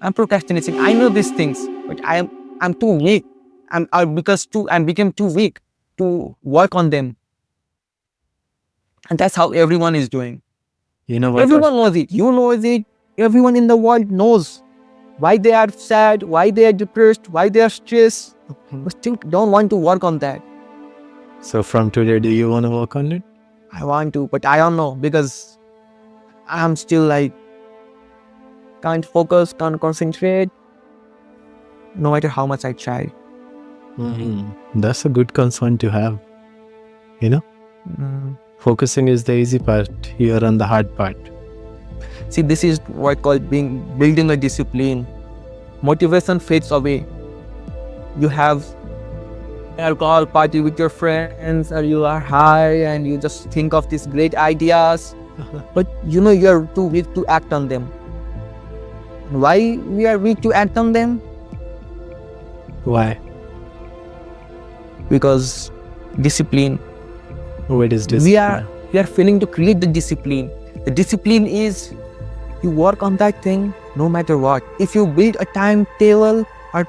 I'm procrastinating. I know these things, but I'm too weak. I became too weak to work on them. And that's how everyone is doing. You know what? Everyone knows it. You know it. Everyone in the world knows why they are sad, why they are depressed, why they are stressed, but still don't want to work on that. So from today, do you want to work on it? I want to, but I don't know because I'm still like can't focus, can't concentrate, no matter how much I try. That's a good concern to have. You know, focusing is the easy part. You're on the hard part. See, this is what called building a discipline. Motivation fades away. You have alcohol party with your friends, or you are high and you just think of these great ideas, but you know you're too weak to act on them. Why we are weak to act on them? Why? Because discipline. What is this? We are failing to create the discipline. The discipline is you work on that thing no matter what. If you build a timetable or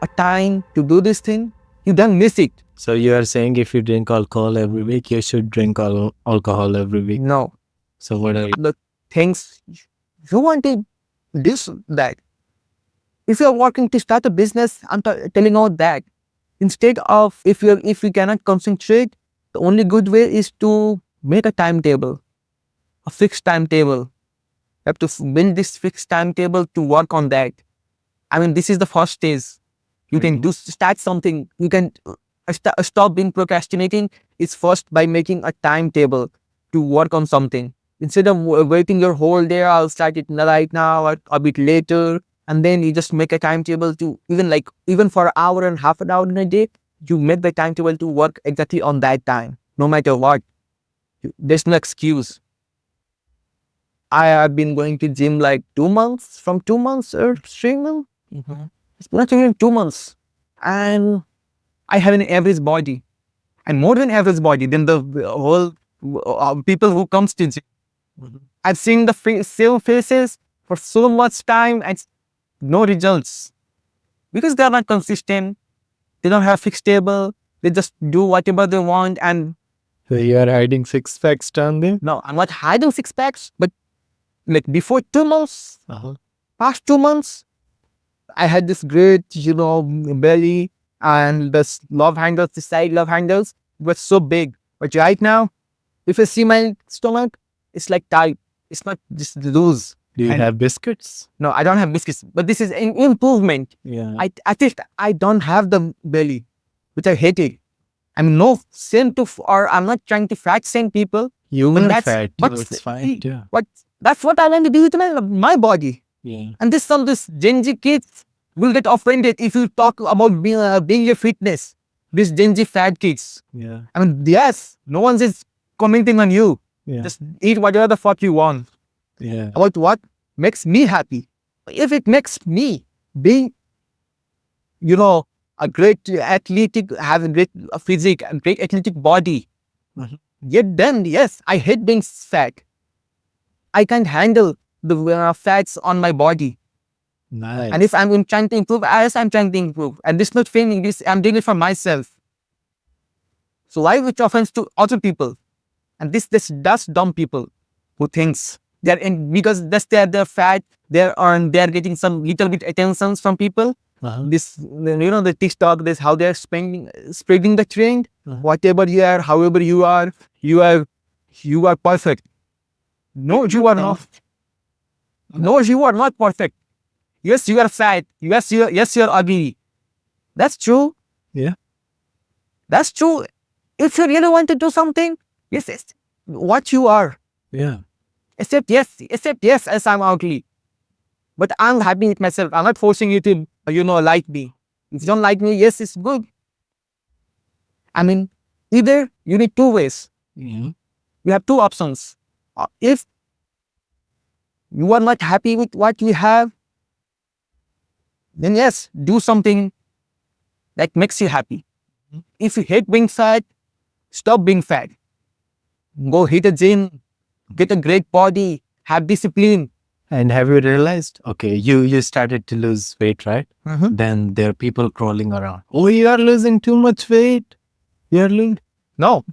a time to do this thing, you don't miss it. So you are saying if you drink alcohol every week, you should drink alcohol every week. No. So what are the things you want to this that? If you are working to start a business, I'm telling out that instead of if you cannot concentrate, the only good way is to make a timetable, a fixed timetable. You have to build this fixed timetable to work on that. I mean, this is the first stage. You can start something. You can stop being procrastinating. It's first by making a timetable to work on something. Instead of waiting your whole day, I'll start it right now or a bit later. And then you just make a timetable to even for an hour and half an hour in a day, you make the timetable to work exactly on that time, no matter what. There's no excuse. I have been going to gym like 2 months, from 2 months or 3 months. It's not even 2 months. And I have an average body. And more than average body than the whole people who comes to gym. I've seen the same faces for so much time and no results. Because they are not consistent. They don't have fixed table. They just do whatever they want. And So you are hiding 6 packs down there? no, I'm not hiding 6 packs, but like before 2 months, past 2 months, I had this great, belly and the love handles, the side love handles were so big. But right now, if you see my stomach, it's like tight. It's not just loose. Do you have biscuits? No, I don't have biscuits. But this is an improvement. Yeah. At least I don't have the belly, which I hated. I'm no sin to, or I'm not trying to fat shame people. You but are that's fat. what's It's fine. Yeah. That's what I want to do with my body. Yeah. And this Gen Z kids will get offended if you talk about being a fitness. These Gen Z fat kids. Yeah. I mean, yes, no one is commenting on you. Yeah. Just eat whatever the fuck you want. Yeah. About what makes me happy. If it makes me being, a great athletic, having great physique and great athletic body, yet then, yes, I hate being fat. I can't handle the fats on my body. Nice. And if I'm trying to improve, yes, I'm trying to improve. And this is not failing, this I'm doing it for myself. So why which offense to other people? And this does dumb people who thinks they're in because they're fat, they're getting some little bit attentions from people. This the TikTok, this how they're spreading the trend. Whatever you are, however you are perfect. No, you are not. No, you are not perfect. Yes, you are fat. Yes, you're ugly. That's true. Yeah. That's true. If you really want to do something, yes, it's what you are. Yeah. Except yes, as I'm ugly. But I'm happy with myself. I'm not forcing you to, like me. If you don't like me, yes, it's good. I mean, either you need 2 ways. Yeah. You have 2 options. If you are not happy with what you have, then yes, do something that makes you happy. If you hate being fat, stop being fat. Go hit a gym, get a great body, have discipline, And have you realized? Okay, you started to lose weight, right? Mhm. Then there are people crawling around. Oh, you are losing too much weight. You're losing. No,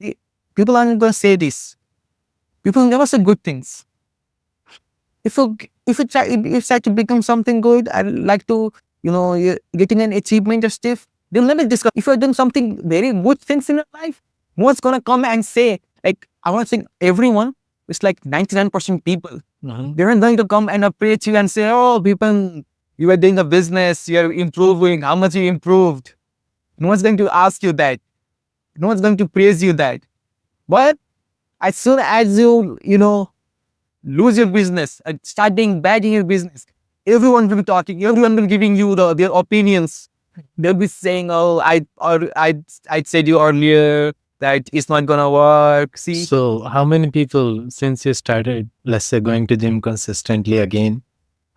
See, people aren't going to say this. People never say good things. If you try to become something good, I like to, you're getting an achievement or stuff, they'll never discuss. If you're doing something very good things in your life, no one's gonna come and say, like, I want to think everyone, it's like 99% people. They aren't going to come and approach you and say, oh, people, you are doing a business, you're improving, how much you improved. No one's going to ask you that. No one's going to praise you that. But as soon as you lose your business and start being bad in your business, everyone will be talking, everyone will be giving you their opinions. They'll be saying, oh, I said you earlier that it's not gonna work. See? So, how many people, since you started, let's say, going to gym consistently again?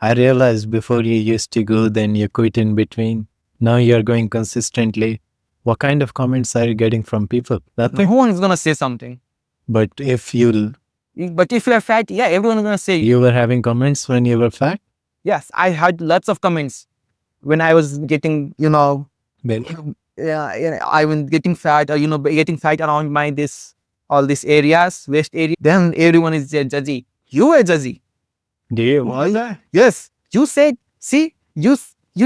I realized before you used to go, then you quit in between. Now you're going consistently. What kind of comments are you getting from people? No Nothing. one is gonna say something. But if But if you're fat, yeah, everyone's gonna say, you were having comments when you were fat, yes, I had lots of comments when I was getting, then yeah, I was getting fat, or getting fat around my all these areas, waist area. Then everyone is judgy. You were judgy. do you want that? Yes, you said. See, you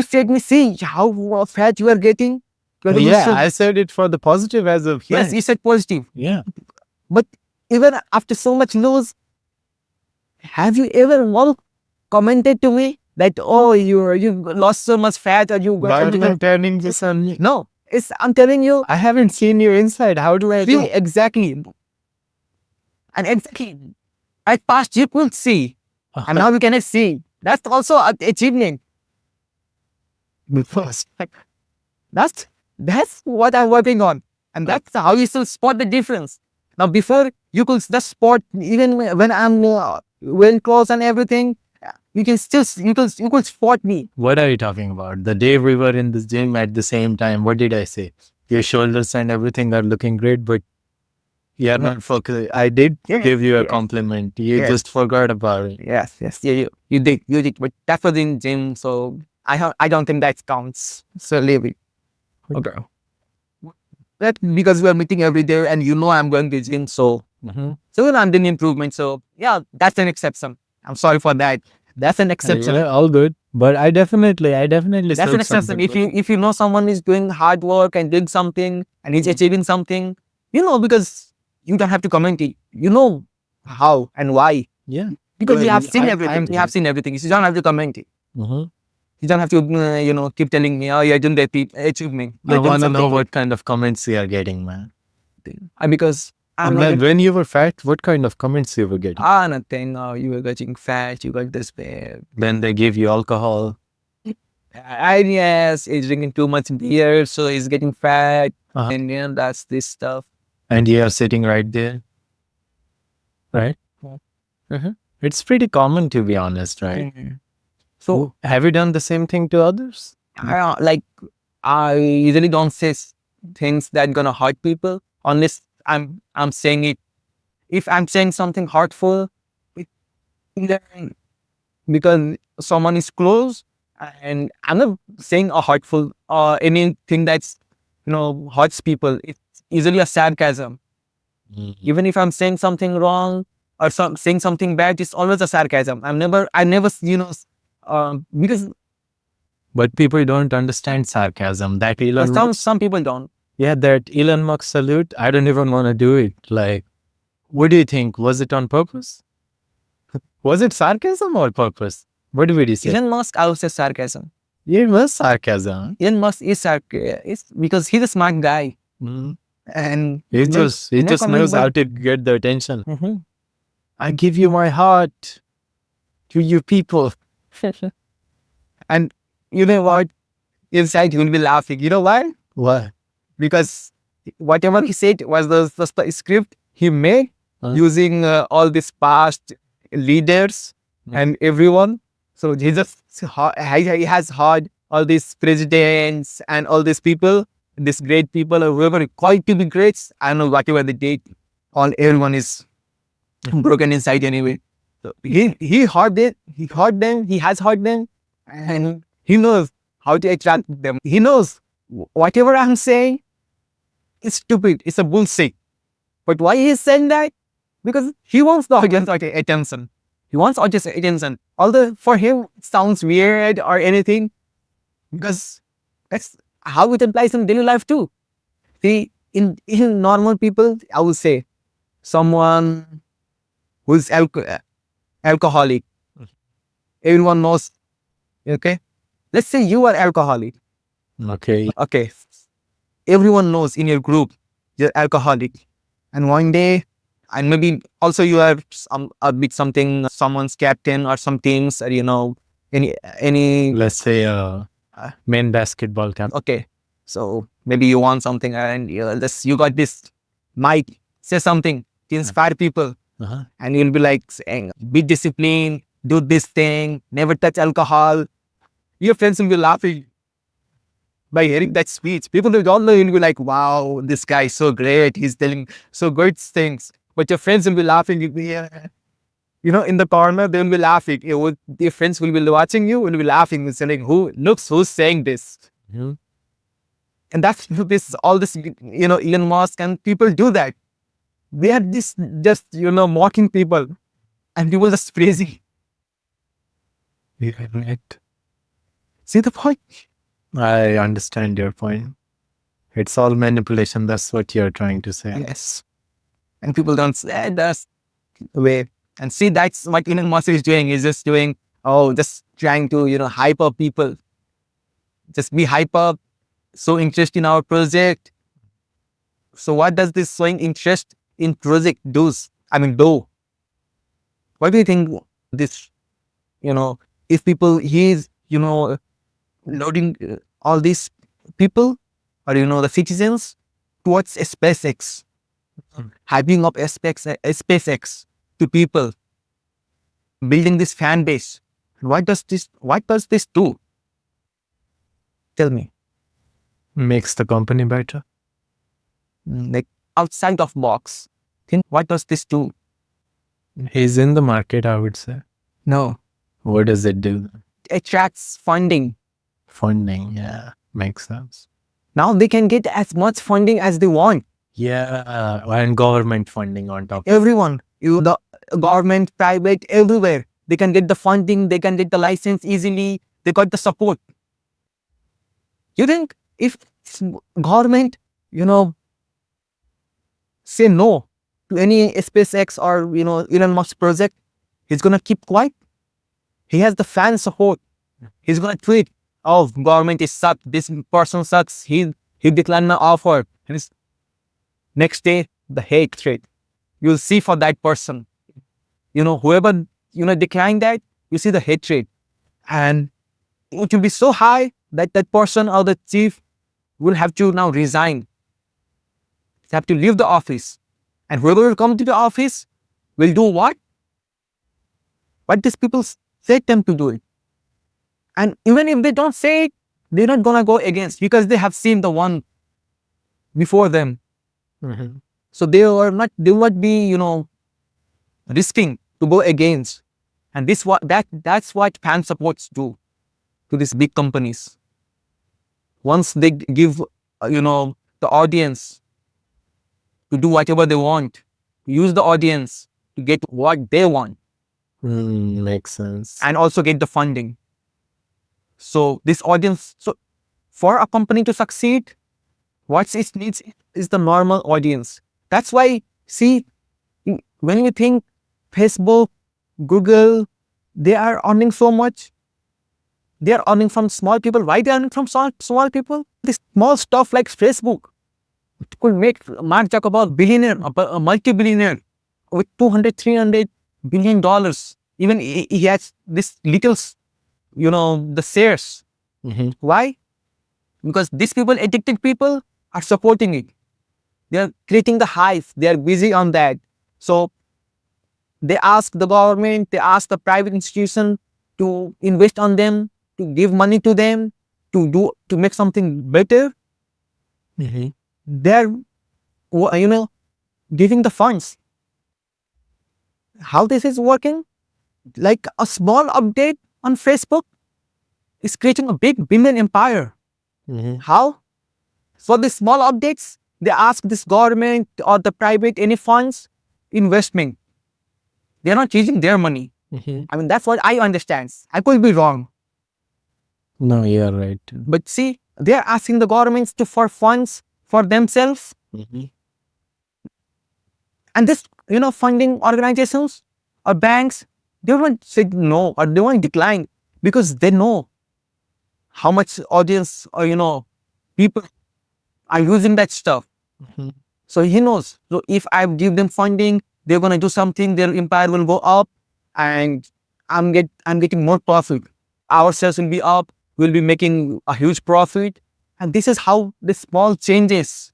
said me. See how fat you are getting. You are getting Yeah, so- I said it for the positive as a friend. yes, you said positive. Yeah. But even after so much news, have you ever once commented to me that, oh, you lost so much fat, or you got But I'm turning this on me. no? I'm telling you. I haven't seen you inside. How do I See, know? exactly. And exactly, at past you could see, and now you cannot see. That's also an achievement. Because That's what I'm working on, and that's how you still spot the difference. Now, before you could just spot, even when I'm well close and everything, you could spot me. what are you talking about? The day we were in the gym at the same time, what did I say? Your shoulders and everything are looking great, but you are not focused. I did Yes, give you a yes, compliment. You yes. just forgot about it. Yes, yeah, you did, but that was in gym, so I don't think that counts. So leave it. Okay. That because we are meeting every day, and I'm going to gym, so I'm doing improvement. So yeah, that's an exception. I'm sorry for that. That's an exception. Yeah, all good. But I definitely That's an said exception. something. If you know someone is doing hard work and doing something and he's achieving something, because you don't have to comment it. You know how and why. Yeah. Because Well, you have seen I- everything. I'm- You have seen everything. You don't have to comment it. Mhm. You don't have to, keep telling me, oh, you're doing that achievement. I want to know what kind of comments you are getting, man. Because I'm And then not, when you were fat, what kind of comments you were getting? nothing. Oh, you were getting fat. You got this bad. Then they give you alcohol. Yes, he's drinking too much beer, so he's getting fat. Uh-huh. And that's this stuff. And you are sitting right there, right? Mhm. It's pretty common, to be honest, right? So Have you done the same thing to others? I usually don't say things that gonna hurt people unless I'm saying it. If I'm saying something hurtful, then because someone is close, and I'm not saying a hurtful or anything that's hurts people. It's usually a sarcasm. Even if I'm saying something wrong or saying something bad, it's always a sarcasm. I never because But people don't understand sarcasm. That Elon Musk, some people don't. yeah, that Elon Musk salute, I don't even want to do it. Like, what do you think? Was it on purpose? Was it sarcasm or purpose? What would you say? Elon Musk, I would say sarcasm. It was sarcasm. Elon Musk is it's because he's a smart guy, Mhm. and He just knows how to get the attention. Mhm. I give you my heart to you people. And you know what? Inside, he will be laughing. You know why? What? Because whatever he said was the script he made using all these past leaders and everyone. So he just he has heard all these presidents and all these people, these great people, or whoever called to be greats. I don't know whatever they did. All everyone is broken inside anyway. So he heard it. He heard them. He has heard them, and he knows how to attract them. He knows whatever I'm saying is stupid. It's a bullshit. But why he's saying that? Because he wants the audience attention. He wants audience attention. Although for him it sounds weird or anything, because that's how it applies in daily life too. See, in normal people, I would say someone who's alcoholic. Everyone knows. Okay, let's say you are alcoholic. Okay. Okay, everyone knows in your group you're alcoholic, and one day, and maybe also you are a bit something, someone's captain or some teams, or any. Let's say Uh, men basketball camp. okay, so maybe you want something, and you got this mic, say something to inspire people, Uh-huh. and you'll be like saying, be disciplined, do this thing, never touch alcohol. Your friends will be laughing by hearing that speech. People who don't know you will be like, wow, this guy is so great. He's telling so good things. But your friends will be laughing. You'll be, yeah. In the corner, they will be laughing. Your friends will be watching you, will be laughing and saying, who's saying this? Mhm. And that's all this, Elon Musk and people do that. They are just, mocking people, and people just praising. Yeah, right. See the point? I understand your point. It's all manipulation. That's what you're trying to say. Yes. And people don't say that's the way. And see, that's what Elon Musk is doing. He's just doing, just trying to, hype up people. Just be hype up, show interest in our project. So what does this showing interest in project do? What do you think this, if people, he's, loading all these people, or, the citizens towards SpaceX, hyping up SpaceX to people, building this fan base. What does this do? Tell me. Makes the company better. Like outside of box. Think what does this do? He's in the market, I would say. No. What does it do? Attracts funding. Funding, yeah. Makes sense. Now they can get as much funding as they want. Yeah, and government funding on top. Everyone, the government, private, everywhere. They can get the funding, they can get the license easily, they got the support. You think if government, say no to any SpaceX or, Elon Musk project, he's gonna keep quiet? He has the fan support. He's gonna tweet, oh, government is suck, this person sucks, he declined my offer. And next day, the hatred you'll see for that person. Whoever, declined that, you see the hatred. And it will be so high that that person or the chief will have to now resign. They have to leave the office. And whoever will come to the office will do what? What these people said them to do it. And even if they don't say it, they're not gonna go against, because they have seen the one before them. Mm-hmm. So they will not be, risking to go against. And that's what fan supports do to these big companies. Once they give, the audience to do whatever they want, use the audience to get what they want, Makes sense. and also get the funding. So this audience, so for a company to succeed, what it needs is the normal audience. That's why, see, when you think Facebook, Google, they are earning so much. They are earning from small people. Why they are earning from small people? This small stuff like Facebook could make Mark Zuckerberg billionaire, a multi-billionaire with 200, 300 billion dollars. Even he has this little, the shares. Mm-hmm. Why? Because these people, addicted people, are supporting it. They are creating the hype. They are busy on that. So they ask the government, they ask the private institution to invest on them, to give money to them, to make something better. Mm-hmm. They're, giving the funds. How this is working? Like a small update on Facebook is creating a big billion empire. How? For the small updates, they ask this government or the private any funds investment. They're not using their money. I mean, that's what I understand. I could be wrong. No, you're right. But see, they're asking the governments to for funds for themselves. And this, funding organizations or banks, they won't say no or they won't decline because they know how much audience or, people are using that stuff. So he knows. So if I give them funding, they're gonna do something. Their empire will go up, and I'm getting more profit. Our sales will be up. We'll be making a huge profit, and this is how the small changes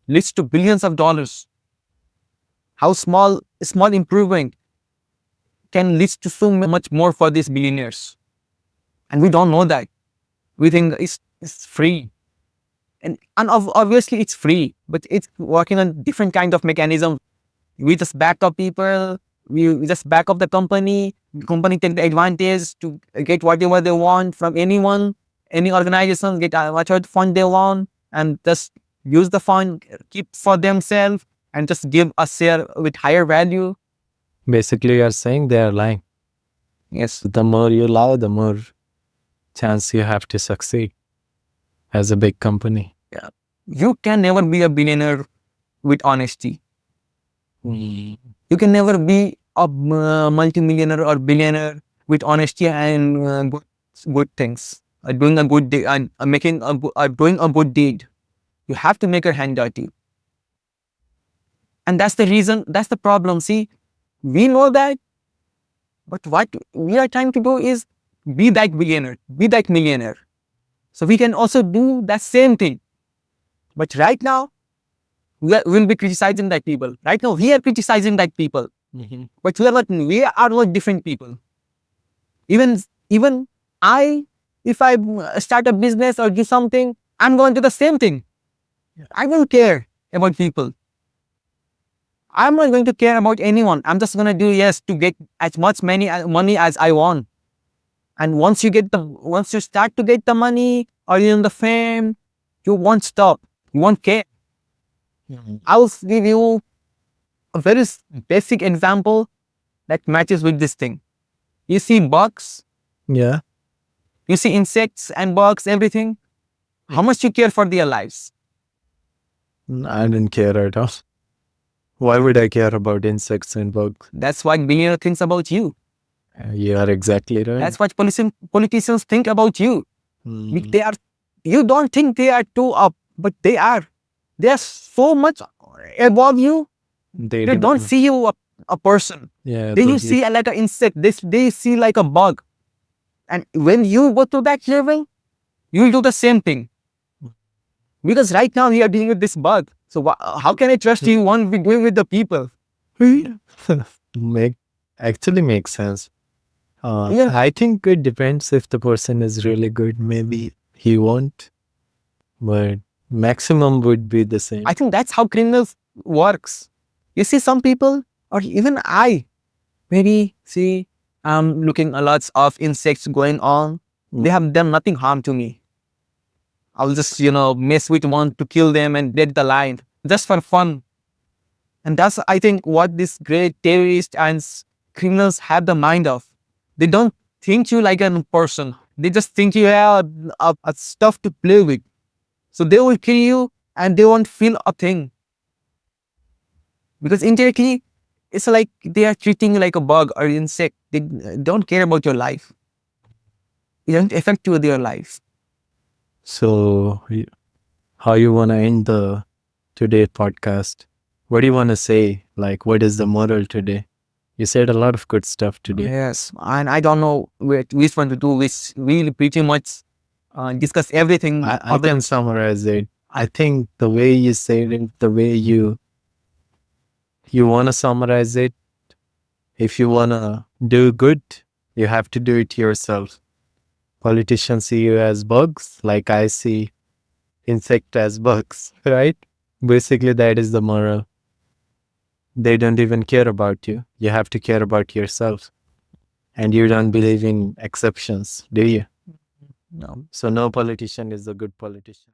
leads to billions of dollars. How small improvement can lead to so much more for these billionaires, and we don't know that. We think it's free. And obviously it's free, but it's working on different kind of mechanism. We just back up people, we just back up the company. The company take the advantage to get whatever they want from anyone, any organization, get whatever fund they want, and just use the fund, keep for themselves, and just give a share with higher value. Basically, you're saying they're lying. Yes. The more you lie, the more chance you have to succeed as a big company. Yeah. You can never be a billionaire with honesty. You can never be a multimillionaire or billionaire with honesty and good things. Doing a good deed and doing a good deed. You have to make your hand dirty. And that's the reason, that's the problem. See, we know that, but what we are trying to do is be that billionaire, be that millionaire. So we can also do that same thing. But right now, we'll be criticizing that people. Right now, we are criticizing that people. But we are not different people. Even I, if I start a business or do something, I'm going to do the same thing. I don't care about people. I'm not going to care about anyone. I'm just going to do yes to get as much money as I want. And once you start to get the money or the fame, you won't stop. You won't care. I'll give you a very basic example that matches with this thing. You see bugs, Yeah. you see insects and bugs, everything. How much you care for their lives? I didn't care at all. Why would I care about insects and bugs? That's what billionaire thinks about you. You are exactly right. That's what politicians think about you. They are. You don't think they are too up, but they are. They are so much above you. They don't see you a person. Yeah. They see like an insect. They see like a bug. And when you go to that level, you will do the same thing. Because right now we are dealing with this bug. So how can I trust you? One be doing with the people. Actually makes sense. Yeah. I think it depends if the person is really good. Maybe he won't, but maximum would be the same. I think that's how criminals works. You see, some people, or even I, maybe see, I'm looking at lots of insects going on. They have done nothing harm to me. I'll just, mess with one to kill them and dead the line just for fun. And that's, I think, what these great terrorists and criminals have the mind of. They don't think you like a person. They just think you have a stuff to play with. So they will kill you and they won't feel a thing. Because indirectly, it's like they are treating you like a bug or insect. They don't care about your life. It doesn't affect you with your life. So, how you want to end the today podcast? What do you want to say? Like, what is the moral today? You said a lot of good stuff today. Yes, and I don't know which one to do. Which really pretty much discuss everything. I can summarize it. I think the way you said it, the way you want to summarize it, if you want to do good, you have to do it yourself. Politicians see you as bugs, like I see insect as bugs, right? Basically, that is the moral. They don't even care about you. You have to care about yourself. And you don't believe in exceptions, do you? No. So no politician is a good politician.